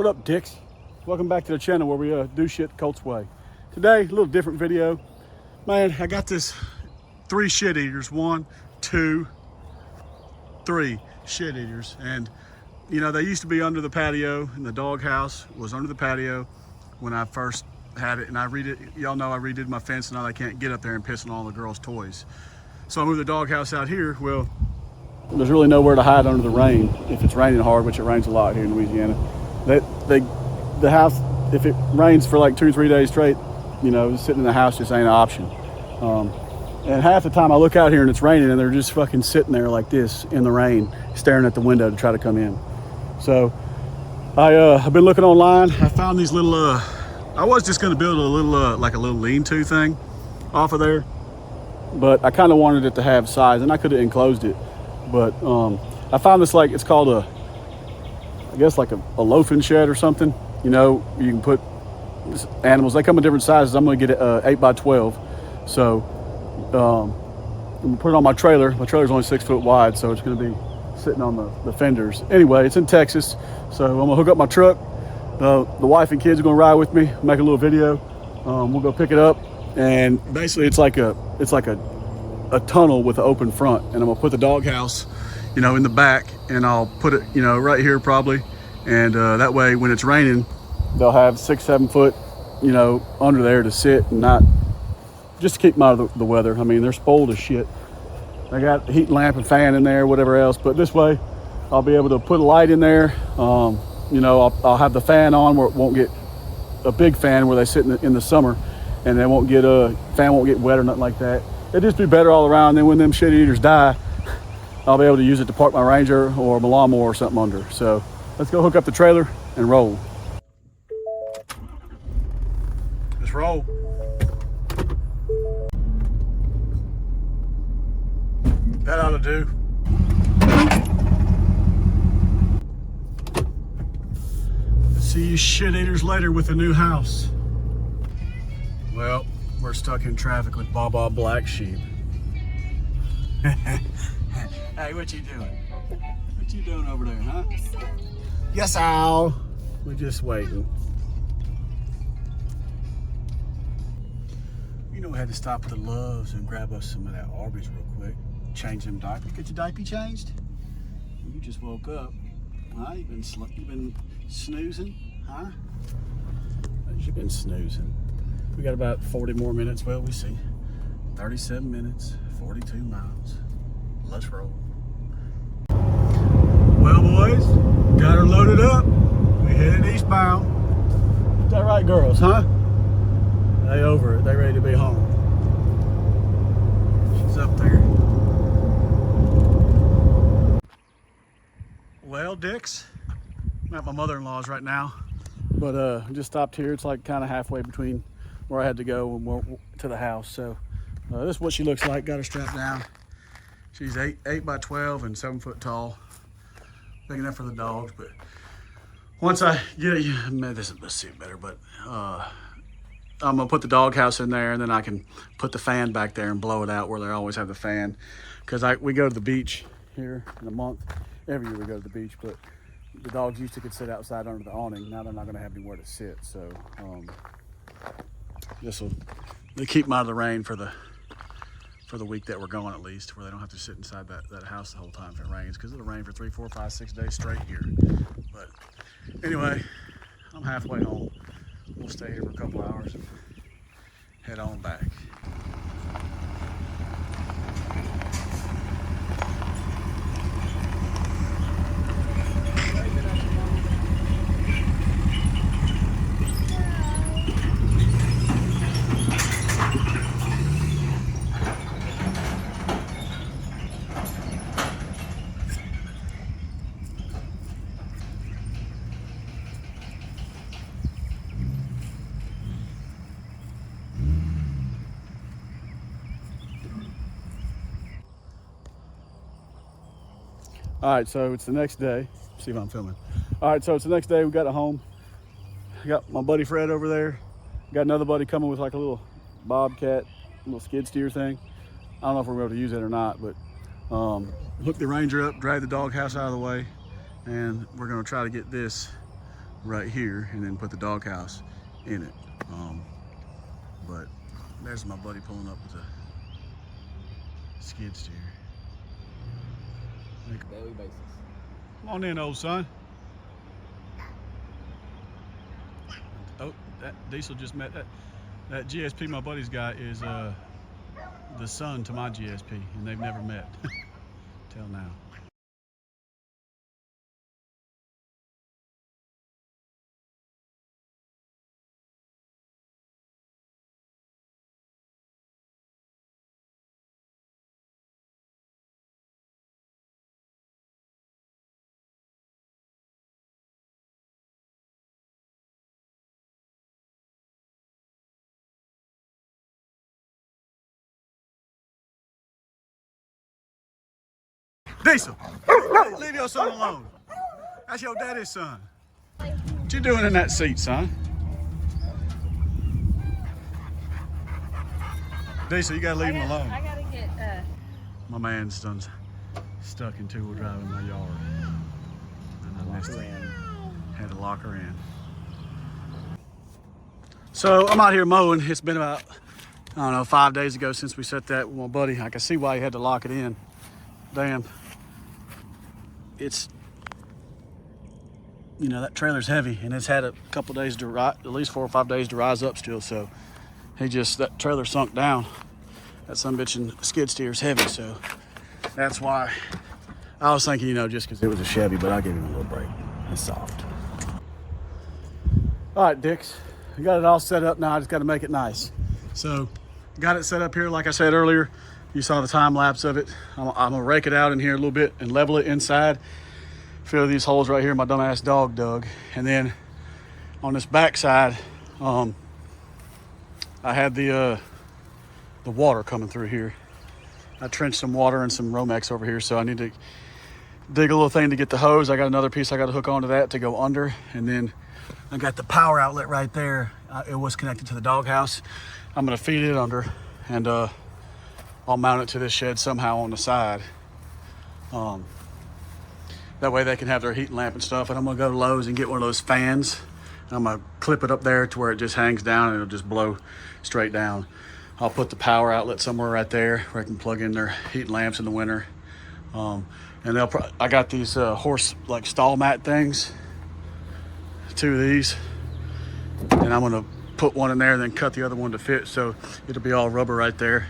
What up, dicks? Welcome back to the channel where we do shit Colts way. Today, a little different video. Man, I got this 3 shit eaters. 1, 2, 3 shit eaters. And, you know, they used to be under the patio, and the dog house was under the patio when I first had it. And y'all know I redid my fence, and now they can't get up there and piss on all the girls' toys. So I moved the dog house out here. Well, there's really nowhere to hide under the rain if it's raining hard, which it rains a lot here in Louisiana. The house, if it rains for like 2 or 3 days straight, you know, sitting in the house just ain't an option. And half the time I look out here and it's raining, and they're just fucking sitting there like this in the rain, staring at the window to try to come in. So I've been looking online. I found these little, I was just gonna build a little, like a little lean-to thing off of there, but I kind of wanted it to have size, and I could have enclosed it. But I found this, like, it's called I guess like a loafing shed or something. You know, you can put animals, they come in different sizes. I'm gonna get it 8 by 12. So I'm gonna put it on my trailer. My trailer's only 6 foot wide, so it's gonna be sitting on the fenders. Anyway, it's in Texas, so I'm gonna hook up my truck. The wife and kids are gonna ride with me, make a little video. We'll go pick it up, and basically it's like a tunnel with an open front, and I'm gonna put the doghouse, you know, in the back, and I'll put it, you know, right here probably, and that way when it's raining, they'll have 6, 7 foot, you know, under there to sit, and not just to keep them out of the weather. I mean, they're spoiled as shit. They got heat lamp and fan in there, whatever else, but this way I'll be able to put a light in there. You know, I'll have the fan on where it won't get a big fan where they sit in the summer, and they won't get fan won't get wet or nothing like that. It'd just be better all around. Then when them shit eaters die, I'll be able to use it to park my Ranger or my lawnmower or something under. So let's go hook up the trailer and roll. Let's roll. That ought to do. See you shit eaters later with a new house. Well, we're stuck in traffic with Baba Black Sheep. Hey, what you doing? What you doing over there, huh? Yes, Al. We're just waiting. You know, we had to stop at the Loves and grab us some of that Arby's real quick. Change them diapers. Get your diaper changed? You just woke up. Huh? You been snoozing? Huh? You've been snoozing. We got about 40 more minutes. Well, we see. 37 minutes, 42 miles. Let's roll. Well, boys, got her loaded up. We headed eastbound. Is that right, girls, huh? They over it. They ready to be home. She's up there. Well, dicks, I'm at my mother-in-law's right now, but I just stopped here. It's like kind of halfway between where I had to go and to the house. So this is what she looks like. Got her strapped down. She's 8 by 12 and 7 foot tall. Big enough for the dogs, but once I get it, man, this will suit better, but I'm gonna put the doghouse in there, and then I can put the fan back there and blow it out where they always have the fan. Because we go to the beach here in a month. Every year we go to the beach, but the dogs used to could sit outside under the awning. Now they're not gonna have anywhere to sit, so this will keep them out of the rain for the week that we're going, at least, where they don't have to sit inside that house the whole time if it rains, because it'll rain for 3, 4, 5, 6 days straight here. But anyway, I'm halfway home. We'll stay here for a couple hours and head on back. All right, so it's the next day. Let's see if I'm filming. All right, so it's the next day. We got it home. I got my buddy Fred over there. Got another buddy coming with like a little bobcat, little skid steer thing. I don't know if we're able to use it or not, but hook the Ranger up, drag the doghouse out of the way, and we're gonna try to get this right here and then put the doghouse in it. But there's my buddy pulling up with a skid steer. Daily basis. Come on in, old son. Oh, that Diesel just met that GSP my buddy's got is the son to my GSP, and they've never met till now. Diesel, leave your son alone. That's your daddy's son. What you doing in that seat, son? Diesel, you gotta leave him alone. I gotta get, My man's done stuck in two-wheel drive in my yard. And I missed it. Had to lock her in. So I'm out here mowing. It's been about, I don't know, 5 days ago since we set that with my buddy. I can see why he had to lock it in. Damn. It's, you know, that trailer's heavy and it's had a couple days to rise, at least 4 or 5 days to rise up still. So that trailer sunk down. That son bitchin' skid steer's heavy. So that's why I was thinking, you know, just because it was a Chevy, but I'll give him a little break. It's soft. All right, Dix, we got it all set up now. I just got to make it nice. So got it set up here. Like I said earlier, you saw the time lapse of it. I'm gonna rake it out in here a little bit and level it inside. Fill these holes right here my dumbass dog dug. And then on this back side, I had the water coming through here. I trenched some water and some Romex over here, so I need to dig a little thing to get the hose. I got another piece I got to hook onto that to go under. And then I got the power outlet right there. It was connected to the doghouse. I'm gonna feed it under and I'll mount it to this shed somehow on the side. That way they can have their heat lamp and stuff. And I'm gonna go to Lowe's and get one of those fans. I'm gonna clip it up there to where it just hangs down and it'll just blow straight down. I'll put the power outlet somewhere right there where I can plug in their heat lamps in the winter. And I got these horse like stall mat things, 2 of these. And I'm gonna put one in there and then cut the other one to fit. So it'll be all rubber right there.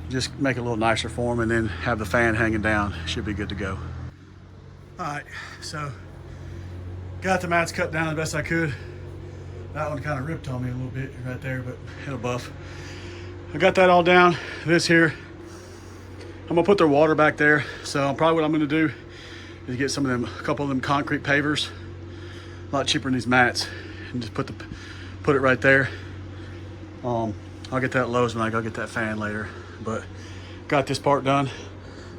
Just make it a little nicer for them and then have the fan hanging down. Should be good to go. All right, so got the mats cut down the best I could. That one kind of ripped on me a little bit right there, but it'll buff. I got that all down. This here, I'm gonna put their water back there. So probably what I'm gonna do is get a couple of them concrete pavers, a lot cheaper than these mats, and just put it right there. I'll get that at Lowe's when I go get that fan later. But got this part done.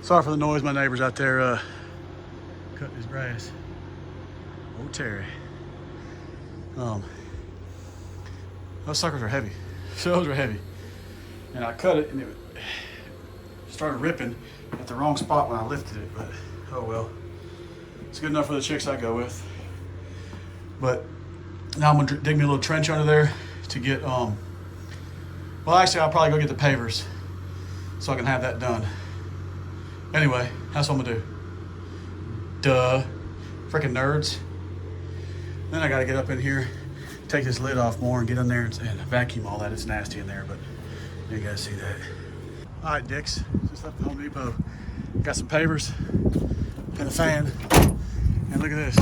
Sorry for the noise. My neighbor's out there cutting his grass. Oh, Terry. Those suckers are heavy. Those are heavy. And I cut it and it started ripping at the wrong spot when I lifted it. But oh well. It's good enough for the chicks I go with. But now I'm gonna dig me a little trench under there to get well, actually I'll probably go get the pavers so I can have that done. Anyway, that's what I'm gonna do. Duh. Freaking nerds. Then I gotta get up in here, take this lid off more and get in there and vacuum all that. It's nasty in there, but you guys see that. All right, Dix, just left the Home Depot. Got some pavers and a fan. And look at this.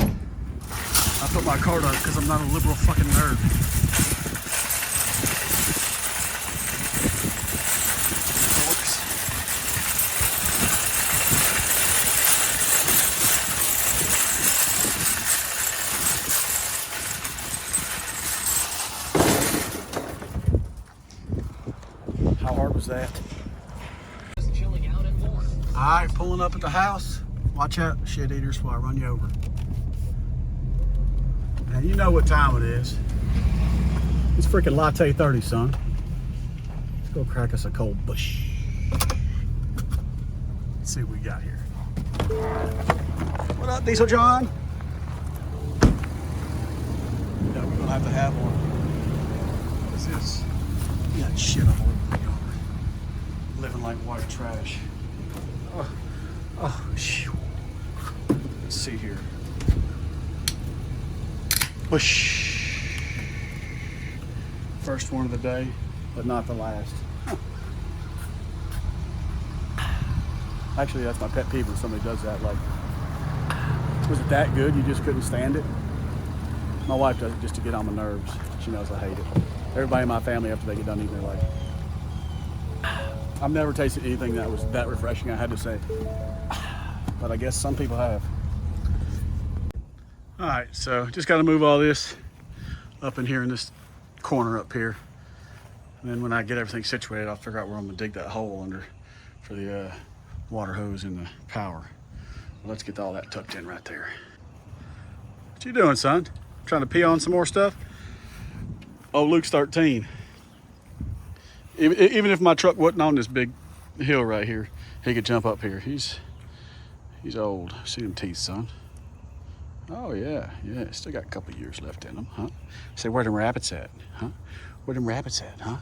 I put my card on it because I'm not a liberal fucking nerd. How hard was that? Just chilling out and warm. All right, pulling up at the house. Watch out, shit eaters, before I run you over. And you know what time it is. It's freaking latte 30, son. Let's go crack us a cold bush. Let's see what we got here. What up, Diesel John? gonna have to have one. What's this? You got shit all over the yard. Living like white trash. Shoo. Let's see here. Whoosh. First one of the day, but not the last. Actually, that's my pet peeve when somebody does that. Like, was it that good you just couldn't stand it? My wife does it just to get on my nerves. She knows I hate it. Everybody in my family, after they get done eating, they're like, I've never tasted anything that was that refreshing, I had to say. But I guess some people have. All right, so just got to move all this up in here in this corner up here. And then when I get everything situated, I'll figure out where I'm gonna dig that hole under for the water hose and the power. Well, let's get all that tucked in right there. What you doing, son? Trying to pee on some more stuff? Oh, Luke's 13. Even if my truck wasn't on this big hill right here, he could jump up here. He's old. See them teeth, son. Oh yeah, still got a couple of years left in them, huh? Say, where them rabbits at, huh? Where them rabbits at, huh?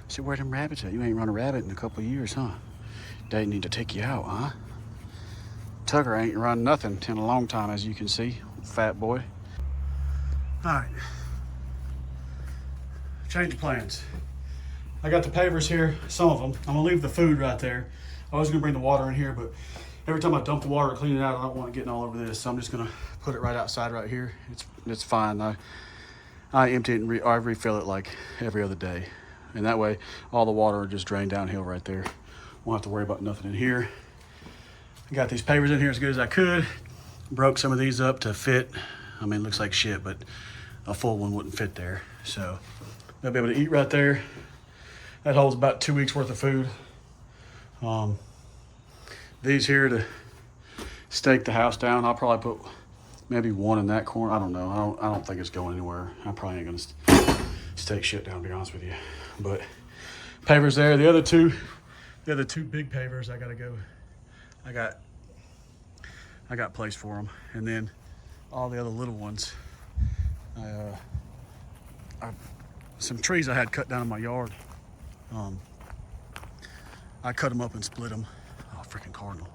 Say, where them rabbits at? You ain't run a rabbit in a couple of years, huh? They need to take you out, huh? Tucker ain't run nothing in a long time, as you can see, fat boy. All right, change of plans. I got the pavers here, some of them. I'm gonna leave the food right there. I was gonna bring the water in here, but every time I dump the water to clean it out, I don't want it getting all over this. So I'm just gonna put it right outside right here. It's fine. I empty it and I refill it like every other day. And that way, all the water will just drain downhill right there. Won't have to worry about nothing in here. I got these pavers in here as good as I could. Broke some of these up to fit. I mean, it looks like shit, but a full one wouldn't fit there. So they'll be able to eat right there. That holds about 2 weeks worth of food. These here to stake the house down. I'll probably put maybe one in that corner. I don't know. I don't think it's going anywhere. I probably ain't gonna stake shit down, to be honest with you. But pavers there. The other two big pavers, I gotta go. I got place for them, and then all the other little ones. Some trees I had cut down in my yard. I cut them up and split them. Oh, freaking cardinal.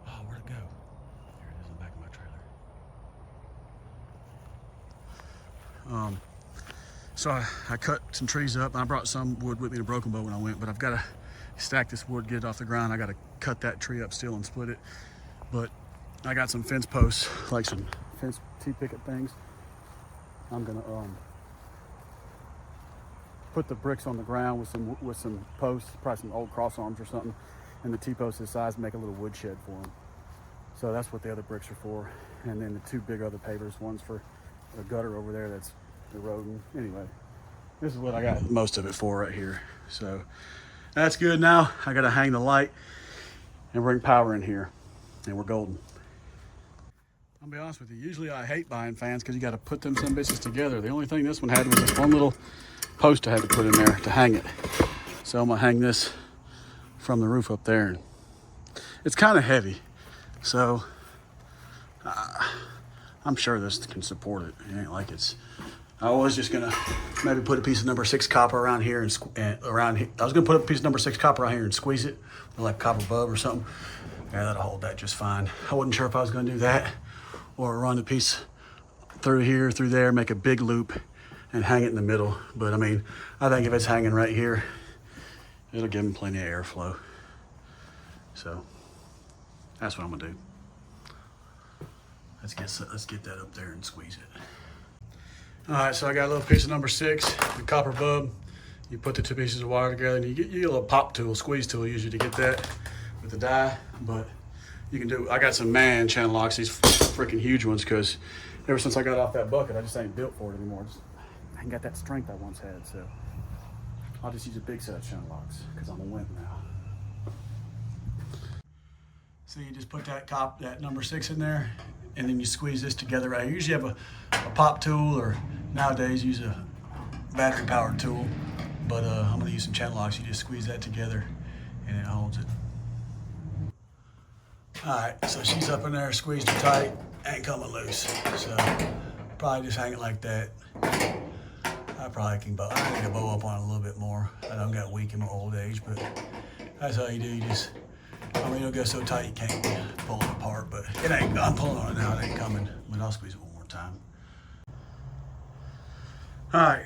Oh, where'd it go? There it is in the back of my trailer. So I cut some trees up, and I brought some wood with me to Broken Bow when I went, but I've got to stack this wood, get it off the ground. I got to cut that tree up still and split it. But I got some fence posts, like some fence T-picket things. I'm gonna put the bricks on the ground with some posts, probably some old cross arms or something, and the T-posts this size, make a little wood shed for them. So that's what the other bricks are for. And then the two big other pavers, one's for the gutter over there that's eroding. Anyway, this is what I got most of it for right here. So that's good. Now I gotta hang the light and bring power in here, and we're golden. I'll be honest with you, usually I hate buying fans because you got to put them some bitches together. The only thing this one had was this one little post I had to put in there to hang it. So I'm gonna hang this from the roof up there. It's kind of heavy, so I'm sure this can support it. It ain't like it's. I was just gonna maybe put a piece of number 6 copper around here and around here. I was gonna put a piece of number 6 copper around here and squeeze it with like copper bub or something. Yeah, that'll hold that just fine. I wasn't sure if I was gonna do that or run the piece through here, through there, make a big loop and hang it in the middle. But I mean, I think if it's hanging right here, it'll give them plenty of airflow. So that's what I'm gonna do. Let's get that up there and squeeze it. All right, so I got a little piece of number 6, the copper bub. You put the two pieces of wire together, and you get a little pop tool, squeeze tool usually to get that with the die. But you can do. I got some man channel locks, these freaking huge ones, because ever since I got off that bucket, I just ain't built for it anymore. I ain't got that strength I once had, so I'll just use a big set of channel locks because I'm a wimp now. So you just put that number 6 in there, and then you squeeze this together right here. You usually have a pop tool, or nowadays use a battery powered tool, but I'm gonna use some channel locks. You just squeeze that together and it holds it. All right, so she's up in there squeezed tight, ain't coming loose. So Probably just hang it like that. I probably can bow. I need to bow up on it a little bit more. I don't got weak in my old age, but that's how you do. You just, I mean, it'll go so tight you can't pull it apart, but it ain't, I'm pulling on it now, it ain't coming, but I'll squeeze it one more time. All right,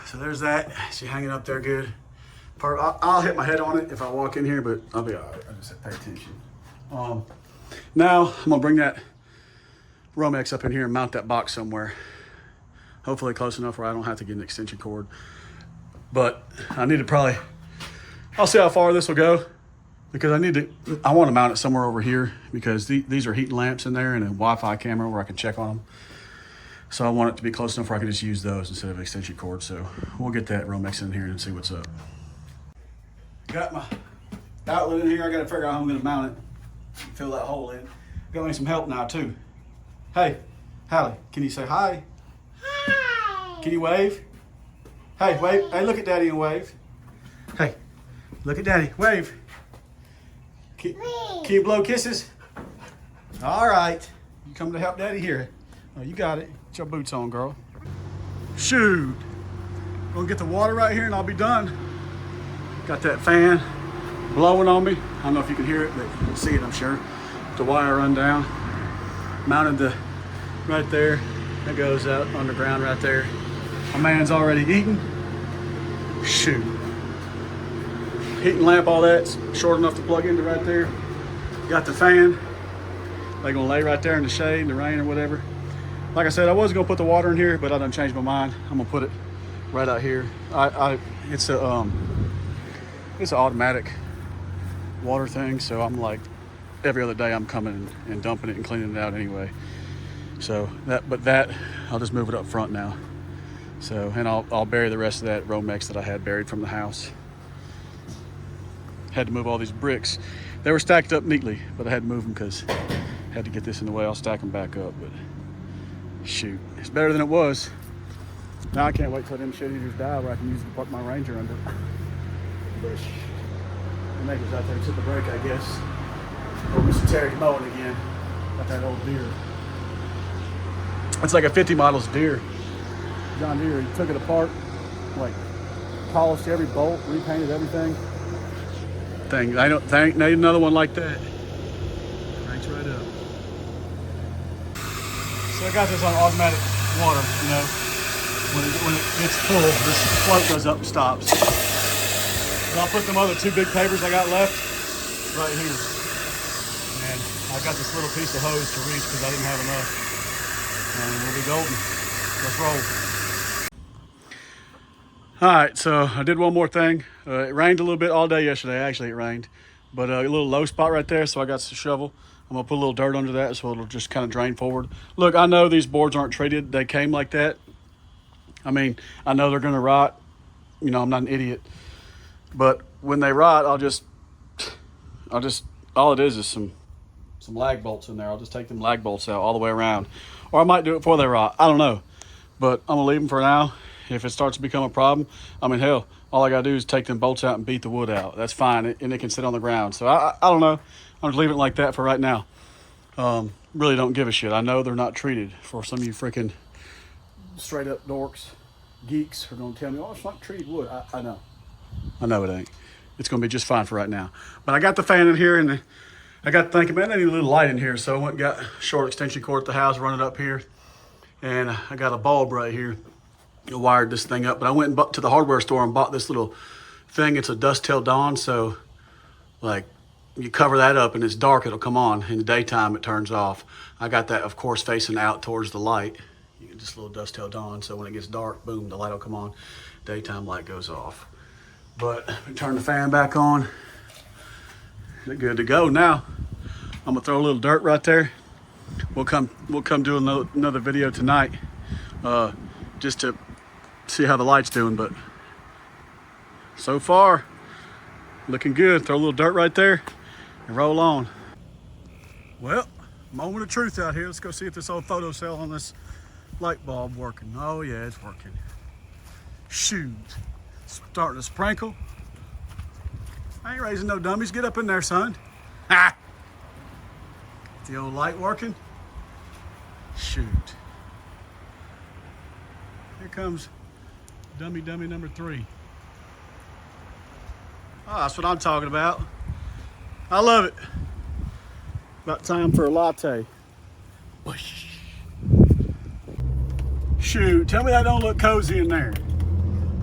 so there's that. She hanging up there good. I'll hit my head on it if I walk in here, but I'll be all right. I just have to pay attention. Now I'm gonna bring that Romex up in here and mount that box somewhere. Hopefully close enough where I don't have to get an extension cord. But I need to probably, I'll see how far this will go, because I want to mount it somewhere over here, because these are heat lamps in there and a Wi-Fi camera where I can check on them. So I want it to be close enough where I can just use those instead of extension cord. So we'll get that Romex in here and see what's up. Got my outlet in here. I got to figure out how I'm going to mount it. Fill that hole in. Got me some help now too. Hey, Hallie, can you say hi? Hi. Can you wave? Hey, wave. Hey, look at Daddy and wave. Hey, look at Daddy. Wave. Can you blow kisses? All right. You come to help Daddy here. Oh, you got it. Get your boots on, girl. Shoot. Gonna get the water right here and I'll be done. Got that fan blowing on me. I don't know if you can hear it, but you can see it, I'm sure. The wire run down. Mounted the right there. That goes out underground right there. My man's already eating. Shoot. Heating lamp, all that's short enough to plug into right there. Got the fan. They're gonna lay right there in the shade, in the rain or whatever. Like I said, I was gonna put the water in here, but I done changed my mind. I'm gonna put it right out here. It's an automatic water thing, so I'm like, every other day I'm coming and dumping it and cleaning it out anyway. So that I'll just move it up front now. So, and I'll bury the rest of that Romex that I had buried from the house. Had to move all these bricks. They were stacked up neatly, but I had to move them because I had to get this in the way. I'll stack them back up, but shoot, it's better than it was. Now I can't wait till them shit eaters die where I can use it to park my Ranger under. Bush. The neighbors out there took a break, I guess. Oh, Mr. Terry's mowing again. Got that old deer. It's like a 50 models deer. John Deere, he took it apart, like polished every bolt, repainted everything. I don't think need another one like that. Cranks right up. So I got this on automatic water, you know. When it gets full, this float goes up and stops. So I'll put them other two big pavers I got left right here. And I got this little piece of hose to reach because I didn't have enough. And we'll be golden. Let's roll. All right, so I did one more thing. It rained a little bit all day yesterday. Actually, it rained. But a little low spot right there, so I got the shovel. I'm going to put a little dirt under that so it'll just kind of drain forward. Look, I know these boards aren't treated. They came like that. I mean, I know they're going to rot. You know, I'm not an idiot. But when they rot, all it is some lag bolts in there. I'll just take them lag bolts out all the way around. Or I might do it before they rot. I don't know. But I'm going to leave them for now. If it starts to become a problem, I mean, hell, all I got to do is take them bolts out and beat the wood out. That's fine, and it can sit on the ground. So I don't know. I'm just leaving it like that for right now. Really don't give a shit. I know they're not treated. For some of you freaking straight up dorks, geeks are going to tell me, oh, it's not treated wood. I know. I know it ain't. It's going to be just fine for right now. But I got the fan in here, and I got thinking, man, I need a little light in here. So I went and got a short extension cord at the house, run it up here. And I got a bulb right here. I wired this thing up, but I went to the hardware store and bought this little thing. It's a dust till dawn, so like you cover that up and it's dark, it'll come on. In the daytime, it turns off. I got that, of course, facing out towards the light. You get this little dust till dawn, so when it gets dark, boom, the light will come on. Daytime light goes off. But turn the fan back on. They're good to go. Now I'm gonna throw a little dirt right there. We'll come do another video tonight, just to see how the light's doing, but so far looking good. Throw a little dirt right there and roll on. Well, moment of truth out here. Let's go see if this old photo cell on this light bulb working. Oh yeah, it's working. Shoot, starting to sprinkle. I ain't raising no dummies. Get up in there, son. Ha! The old light working. Shoot. Here comes dummy number 3. Oh, that's what I'm talking about. I love it. About time for a latte. Whoosh. Shoot, tell me that don't look cozy in there.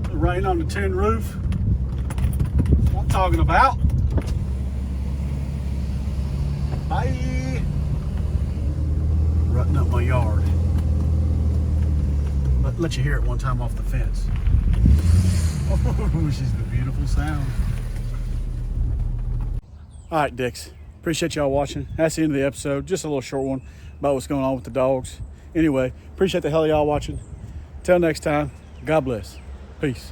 The rain on the tin roof. That's what I'm talking about. Bye. Rutting up my yard. Let you hear it one time off the fence. Oh, she's a beautiful sound. All right, Dicks. Appreciate y'all watching. That's the end of the episode. Just a little short one about what's going on with the dogs. Anyway, appreciate the hell of y'all watching. Till next time, God bless. Peace.